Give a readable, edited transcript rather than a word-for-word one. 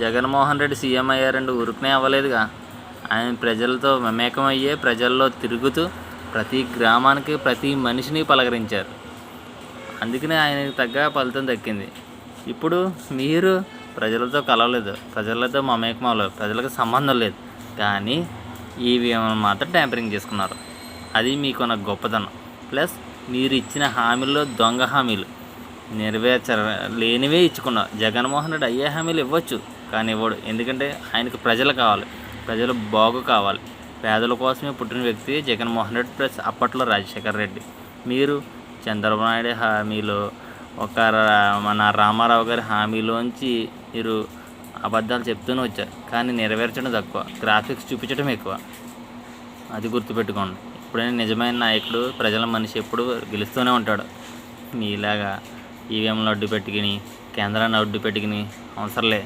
Jaganmohan Reddy CM అయ్యారండి, ఊరికనే అవ్వలేదుగా. ఆయన ప్రజలతో మమేకమయ్యే ప్రజల్లో తిరుగుతూ ప్రతి గ్రామానికి ప్రతి మనిషిని పలకరించారు. అందుకనే ఆయనకు తగ్గ ఫలితం దక్కింది. ఇప్పుడు మీరు ప్రజలతో కలవలేదు, ప్రజలతో మమేకం అవ్వలేదు, ప్రజలకు సంబంధం లేదు, కానీ ఈవీఎంలు మాత్రం ట్యాంపరింగ్ చేసుకున్నారు. అది మీకున్న గొప్పతనం. ప్లస్ మీరు ఇచ్చిన హామీల్లో దొంగ హామీలు లేనివే ఇచ్చుకున్నారు. జగన్మోహన్ రెడ్డి అయ్యే హామీలు ఇవ్వచ్చు, కానీ ఇవ్వడు. ఎందుకంటే ఆయనకు ప్రజలు కావాలి, ప్రజలు బాగు కావాలి. పేదల కోసమే పుట్టిన వ్యక్తి జగన్మోహన్ రెడ్డి, ప్లస్ అప్పట్లో రాజశేఖర్ రెడ్డి. మీరు చంద్రబాబు నాయుడు హామీలో మన రామారావు గారి హామీలోంచి మీరు అబద్ధాలు చెప్తూనే వచ్చారు, కానీ నెరవేర్చడం తక్కువ, గ్రాఫిక్స్ చూపించడం ఎక్కువ. అది గుర్తుపెట్టుకోండి. ఎప్పుడైనా నిజమైన నాయకుడు, ప్రజల మనిషి ఎప్పుడు గెలుస్తూనే ఉంటాడు. మీలాగా ఈవీఎంలు అడ్డు పెట్టుకుని, కేంద్రాన్ని అడ్డు పెట్టుకుని అవసరంలే.